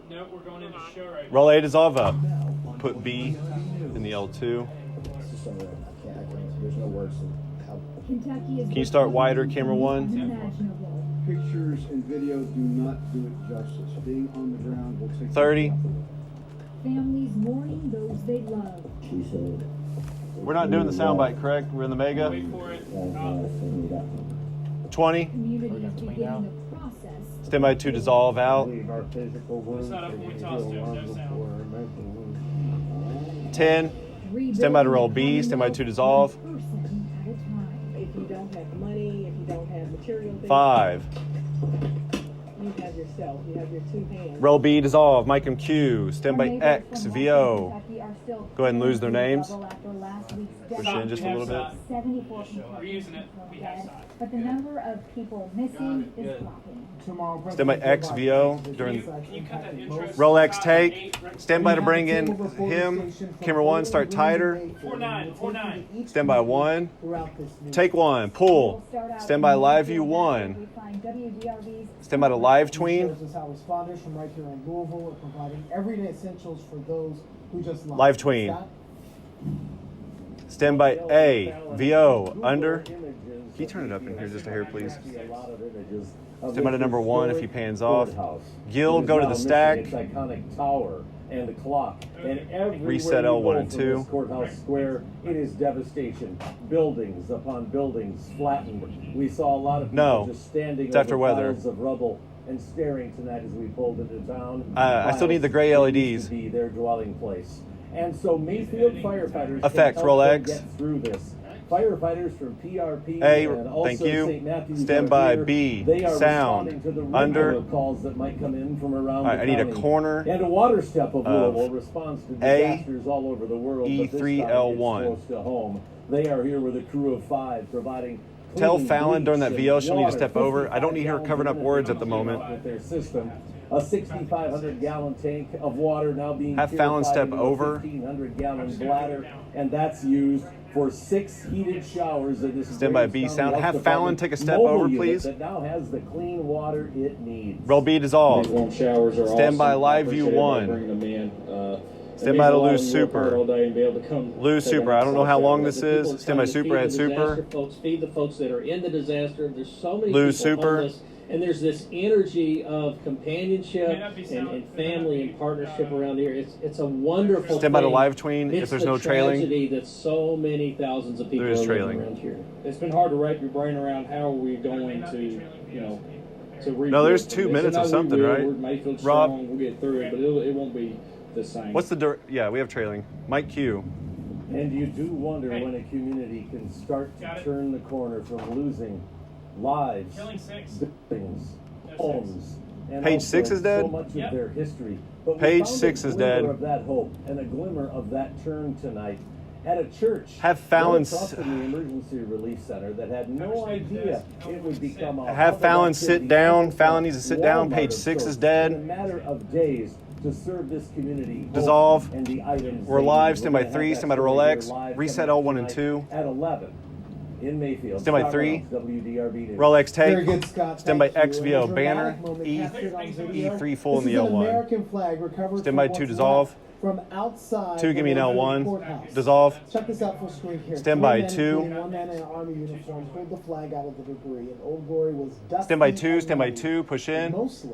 Nope, we're going into show right now. Roll A, dissolve up. Put B in the L2. There's no words. Can you start wider, camera 1? Pictures and video do not do it justice. Being on the ground will take 30. Families mourning those they love. We're not doing the soundbite, correct? We're in the mega. Wait for it. 20. Communities beginning the process. Stand by 2, dissolve out. It's not up when we toss to it, no sound. 10. Stand by to roll B. Stand by 2, dissolve. If you don't have money, if you don't have material things, 5. you have yourself. You have your two hands. Roll B, dissolve. Mike and Q. Stand by X, VO. Go ahead and lose their names. Push in just a little bit. 74 We're using it. We have side. but the number of people missing is dropping. Stand by X, VO. During Can you cut that intro? roll X, take. Stand by to bring in him. Camera 1, start tighter. 4-9. Stand by 1. Take 1. Pull. Stand by live view 1. Stand by to live tween. Shows us how responders from right here in Louisville are providing everyday essentials for those who just lost. Live tween. Stand by A, VO, under. Can you turn it up in here just a hair, please? Stand by to number 1 if he pans off. Gil, go to the stack. Its iconic tower and the clock, and everywhere Reset you L1 go and from 2. this courthouse square, it is devastation. Buildings upon buildings flattened. We saw a lot of people just standing it's after over weather. piles of rubble and staring tonight as we pulled into town. I still need the gray Miles that used LEDs. to be their dwelling place. And so Mayfield firefighters Effects, can roll help them X. get through this. Firefighters from PRP A, and also thank you. St. Matthews Stand are by here. B, They are sound, responding to the under. regular calls that might come in from around All right, the I need a county. corner And a water step of of Louisville responds to A, disasters all over the world. But this E3, time L1. it's close to home. They are here with a crew of 5 providing. Tell clean Fallon during that bleach VO and she'll need to water, step over. I don't need her 55 covering up gallons words at the a moment. minute with their system. A 6,500 gallon tank of water now being Have Fallon purified step into a over. 1,500 gallon bladder, and that's used for 6 heated showers of this. Stand by B sound. Have Fallon take a step over, please. That now has the clean water it needs. Roll B, dissolve. Warm showers are Stand by awesome. live I view appreciate 1. everybody bringing them in. Stand by to lose super. All day and be able to come Lose take super. a I don't know how long shower. this The people is. that's Stand by trying to super feed at the super. disaster folks, feed the folks that are in the disaster. There's so many Lose people super. homeless, and there's this energy of companionship and family and partnership around here. It's a wonderful Stand by to thing. live tween if It's there's the no trailing. tragedy that so many thousands of people There is are living trailing. around here. It's been hard to wrap your brain around how are we going to, you know, to rebuild. No, there's from 2 this. minutes And of I know we something, will. right? We're Mayfield Rob? strong. We'll get through it, but it won't be the same. What's the yeah, we have trailing. Mike Q. And you do wonder when a community can start to turn the corner from losing lives, Killing 6. buildings, No homes, and Page also 6 is dead? So much Yep. of their history. But we Page found 6 a is glimmer dead. of that hope and a glimmer of that turn tonight at a church. Have Fallon right across from the emergency relief center that had no idea it would become a Have Fallon hub of sit activity. down. Fallon needs to sit down. Walmart Page of 6 is sorts in a dead. matter of days to serve this community hope Dissolve. and the items We're they live. need. Stand We're by gonna 3. have Stand that by to roll story X. here live Reset coming L1 and tonight 2. at 11 in Mayfield. Stand by Scott 3. Reynolds, WDRB News. Roll X, Very take. good, Scott. Stand by Thank you. XVO. A Banner. dramatic moment E, captured on video. E3 full in This the is an L1. American flag recovered Stand by from 2, what's dissolve. left from outside 2, give me an the L1. courthouse. Dissolve. Check this out full screen here. Stand 3 by men, 2. including 1 man in an army uniform, pulled the flag out of the debris, and Old Glory was dusty. Stand by 2. and Stand by muddy, 2. Push in. mostly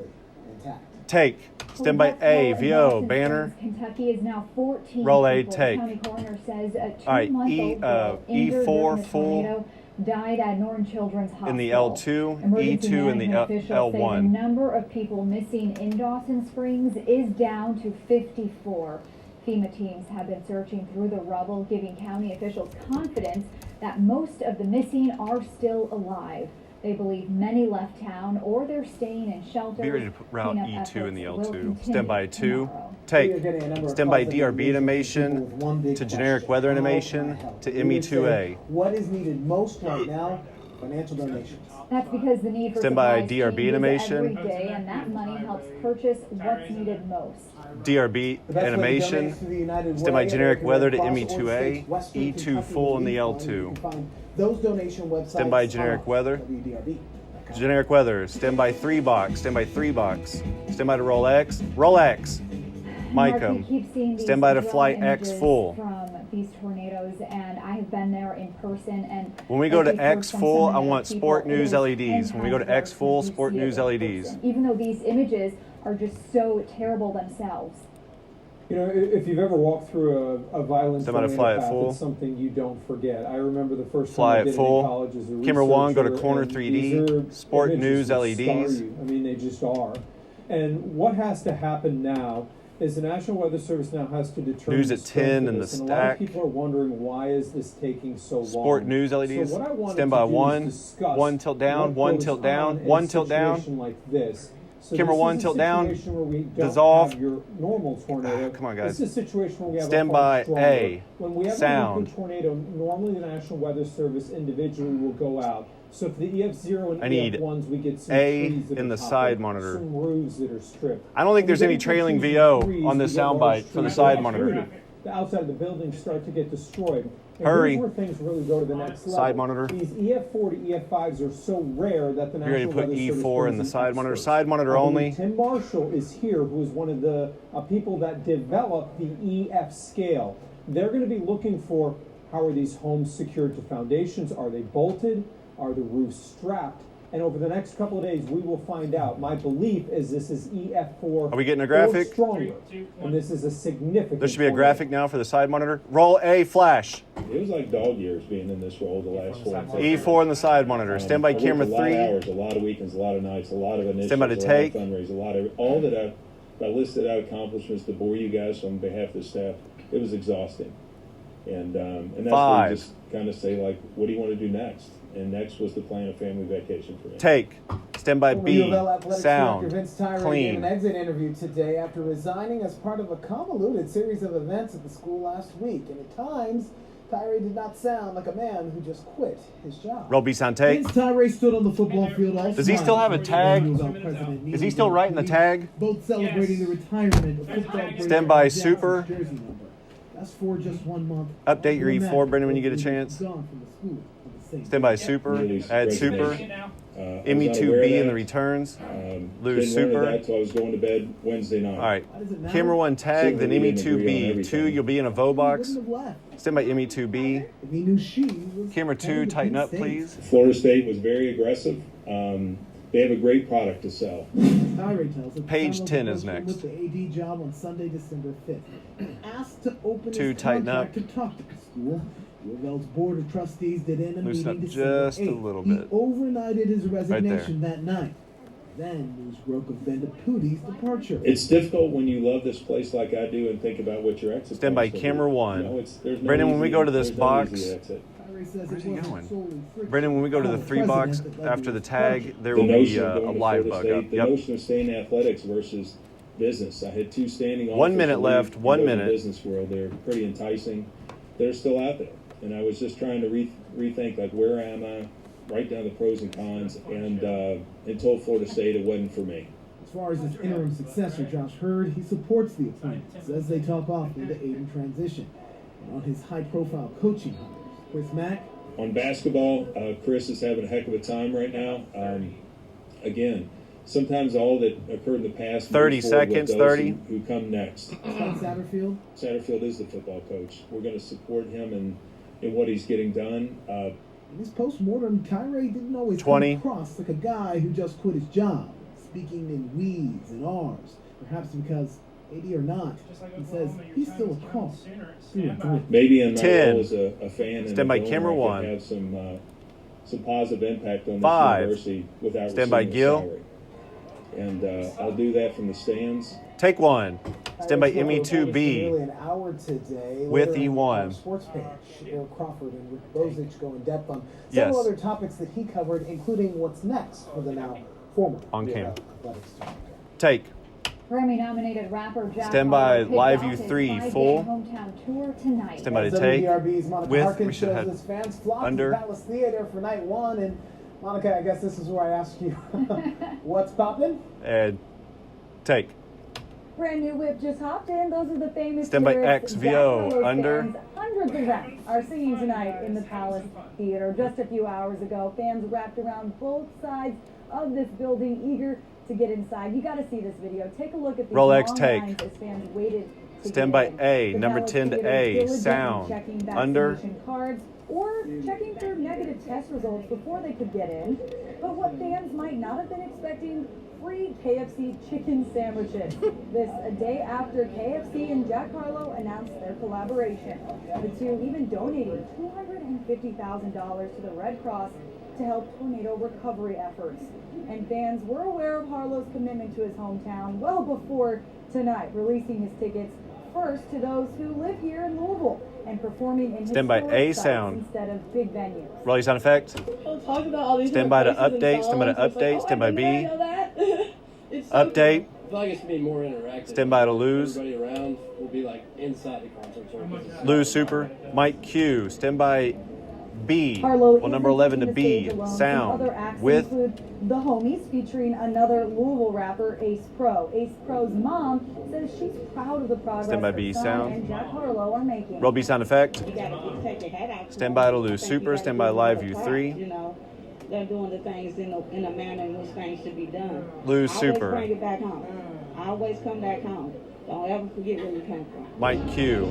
intact. Take. Stand by A. VO. Banner. Kentucky is now 14 Roll A, people. take. County coroner says a All right, 2-month-old girl injured E4 during the full tornado died at Norton Children's Hospital. in the L2, Emergency E2 in the management officials say the L1. number of people missing in Dawson Springs is down to 54. FEMA teams have been searching through the rubble, giving county officials confidence that most of the missing are still alive. They believe many left town or they're staying in shelters. Be ready to put route Cleanup E2 in the efforts will L2. continue Stand by 2. tomorrow. Take. We are getting a number of Stand by calls that DRB are animation people with one big to generic question. weather How can I animation help? to We would say, ME2A. What is needed most right now? Financial donations. That's because the need for Stand by supplies DRB changes animation. every day, and that money helps purchase what's needed most. DRB The best way to animation. donate is through the United Stand by Way, generic American weather Red to Cross, or ME2A. states, Western E2 Kentucky full in the Relief Fund. L2. You can find those donation websites Stand by generic on weather. WDRB. Generic weather. Stand by 3 box. Stand by 3 box. Stand by to roll X. Roll X. Mark, Micah. we keep seeing these Stand by to drone flight X images full. from these tornadoes, and I have been there in person. And When we go like to we've heard X from full, some I of the want people, Sport it News is LEDs. When we go to 10 times X full, worse when you Sport see it News in LEDs. person, even though these images are just so terrible themselves. You know, if you've ever walked through a violent Somebody tornado fly it path, full. it's something you don't forget. I remember the first Fly time I it did full. it in college as a Camera 1, go to researcher, corner and 3D. these are Sport images News that LEDs. scar you. I mean, they just are. And what has to happen now is the National Weather Service now has to determine News the at strength 10 of in the this. And a lot stack. of people are wondering, why is this taking so long? Sport News LEDs. So what I wanted Stand by to do is 1. discuss 1 tilt down. what 1 goes tilt down. on in 1 a tilt down. situation like this. So Camera this 1 is a tilt down. situation where we don't Dissolve. have your normal tornado. Come on, guys. This is a situation where we have Stand a far by stronger. A. When we have Sound. a weaker tornado, normally the National Weather Service individually will go out. So for the EF0 and I need EF1s, we get some A trees that in are the toppled, side monitor. some roofs that are stripped. I don't think When there's we any get trailing into VO trees, on we this get large soundbite for the trees side that are monitor. uprooted. The outside of the building start to get destroyed. And Hurry. Here's where things really go to the next level. Side monitor. These EF4 to EF5s are so rare that the You ready National to put Weather Service E4 in brings the in side monitor? experts. Side monitor I believe only. Tim Marshall is here, who is one of the people that developed the EF scale. They're going to be looking for, how are these homes secured to foundations? Are they bolted? Are the roofs strapped? And over the next couple of days, we will find out. My belief is this is EF4 Are we getting a or graphic? stronger, 3, 2, 1. and this is a significant. There should be a tornado. graphic now for the side monitor. Roll A flash. It was like dog years being in this role the last 4 months. E4 in the side monitor. Stand by I worked camera a lot 3. of hours, a lot of weekends, a lot of nights, a lot of initiatives, Stand by to a lot take. of fundraisers, a lot of all that I listed out accomplishments to bore you guys on behalf of the staff. It was exhausting, and that's 5. where you just kind of say, like, what do you want to do next? And next was to plan a family vacation for me. Take. Stand by Former B. U of L Athletics Sound. Director Vince Tyree gave Clean. an exit interview today after resigning as part of a convoluted series of events at the school last week. And at times, Tyree did not sound like a man who just quit his job. Roll B sound take. Vince Tyree stood on the football field all Does he still have a tag? Is he still writing the tag? Both celebrating the retirement of football player Stand by Jackson's super. jersey number. That's for just 1 month. Update your E4, Brendan, when you get a chance. Gone from the school on the same Stand by day. super. Release Add super. resignation. I was ME2B unaware of in the that. returns. Didn't Lose learn super. that till I was going to bed Wednesday night. All right. Why does it matter? Camera 1 tag, then Super, we didn't agree on ME2B. everything. 2, you'll be in a VO He box. wouldn't have left. Stand by ME2B. If he knew she was Camera 2, tighten up, please. Florida State was very aggressive. They have a great product to sell. Tyree tells us Page Donald 10 is Wilson next. with the AD job on Sunday, December 5th. Asked to open 2, his tighten contract up. to talk to the school. U of L's board of trustees did in a Loosen meeting up December just a 8th. little He bit. overnighted his resignation that night. Then news broke of Ben DePuti's departure. It's difficult when you love this place like I do and think about what your exit. Stand by plans are. camera 1. You know, there's no Brendan, when we easy- go to this there's no box- easy exit. Tyree says Where's it he wasn't going? solely friction Brendan, when we go to from the the 3 box, president that led after to the his tag, departure. there The will be notion of a going to live Florida bug State, up. the Yep. notion of staying in athletics versus business. I had 2 standing offers. 1 minute to left, leave 1 and go to minute. The business world, they're pretty enticing. They're still out there, and I was just trying to rethink, like, where am I? Write down the pros and cons, and told Florida State it wasn't for me. As far as his interim successor, Josh Hurd, he supports the appointment. Says they talk often to aid in transition. And on his high-profile coaching hires, Chris Mack, On basketball, Chris is having a heck of a time right now. Again, sometimes all that occurred in the past. 30 moves forward with seconds, those 30. Who come next. Scott Satterfield, Satterfield is the football coach. We're going to support him in what he's getting done. in his post-mortem, Tyree didn't always 20. come across like a guy who just quit his job, speaking in we's and r's, perhaps because, AD or not, he says he's still a call. Maybe in my 10. role as a fan and Stand by a donor, camera I could 1. have some positive impact on this 5. university without Stand by receiving a Gil. salary. And I'll do that from the stands. Take 1. Stand by Tyree's reported for ME2B. nearly an hour today. With Later on E1. our sports page, Eric Crawford and Rick Bozich go in depth on Yes. several other topics that he covered, including what's next for the now former On UofL cam. athletics director. Take. Grammy-nominated rapper Jack Stand by Harlow kicked Live off View his 3 5-day full. hometown tour tonight. Stand by to take. WDRB's Monica With, Harkins we should shows have his fans flocked under. to the Palace Theater for night 1. And Monica, I guess this is where I ask you, what's poppin'? And take. Brand new whip just hopped in. Those are the famous Stand by lyrics. X, Jack VO, Harlow under. fans, hundreds of them are singing tonight in the Palace Theater. Just a few hours ago, fans wrapped around both sides of this building, eager to get inside. You got to see this video. Take a look at these Rolex long take. lines as fans waited to Stand get by in. A, The number Palace 10 to Theater A, diligently sound. checking Under. vaccination cards or checking for negative test results before they could get in. But what fans might not have been expecting, free KFC chicken sandwiches. This a day after KFC and Jack Harlow announced their collaboration. The two even donating $250,000 to the Red Cross to help tornado recovery efforts. And fans were aware of Harlow's commitment to his hometown well before tonight, releasing his tickets first to those who live here in Louisville and performing in Stand by historic A sites sound. instead of big venues. Rolling sound effect. Talk about all these Stand by to different places update. and Stand by to songs. It's like, update. oh, Stand by I didn't B. know that. It's so Update. I feel like it's gonna be more interactive. Stand by to lose. Everybody around will be like inside the concert. So Lose super. Mike Q. Stand by B. Harlow Well, number isn't 11 to taking the B. stage alone. Some Sound. other acts With include the Homies, featuring another Louisville rapper, Ace Pro. Ace Pro's mom says she's proud of the progress Stand by her B, son sound. and Jack Harlow are making. roll B sound effect. You gotta take your head out. Stand by to lose super. Stand by live view 3. You know, they're doing the things in a manner in which things should be done. Lose Always super. bring it back home. Always come back home. Don't ever forget where you came from. Mike Q.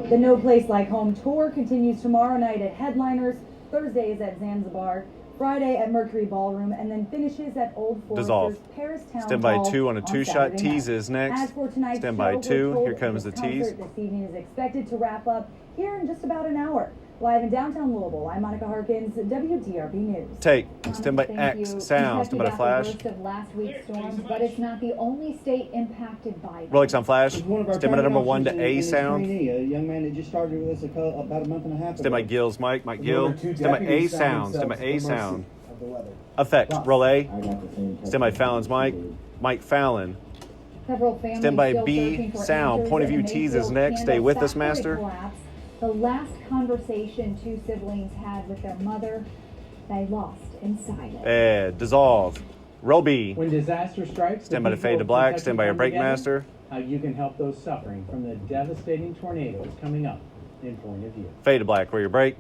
The No Place Like Home tour continues tomorrow night at Headliners. Thursday is at Zanzibar. Friday at Mercury Ballroom, and then finishes at Old Dissolve. Forester's Paris Town Stand by Hall 2 on a 2-shot. Saturday Tease night. is next. As for tonight's Stand by show, 2. we're told Here comes the this tease. concert this evening is expected to wrap up here in just about an hour. Live in downtown Louisville, I'm Monica Harkins, WDRB News. Take. Stand by Thank X. you. Sound. Stand by to Kentucky got the flash. worst of last week's storms, but it's not the only state impacted by them. Rolex on flash. One of our Stand by to number 1 to training A officers and sound. his trainee, a young man that just started with us about a month and a half ago. Stand by Gills, Mike. Mike The other Gill. two Stand by A deputies found sound. Stand by themselves A at the mercy sound. of the weather. Effect. Ross. Roll A. I got the same Stand by Fallon's Mike. Mike Fallon. Several families Stand by still B, searching for sound. answers Point of in view the tease is Mayfield next. Stay Candace with us, factory master. collapse. The last conversation two siblings had with their mother, they lost inside it. Dissolve. Roll B. When disaster strikes, Stand by to fade to black. Stand by your brake master. How you can help those suffering from the devastating tornadoes coming up in Point of View. Fade to black. Where your brake.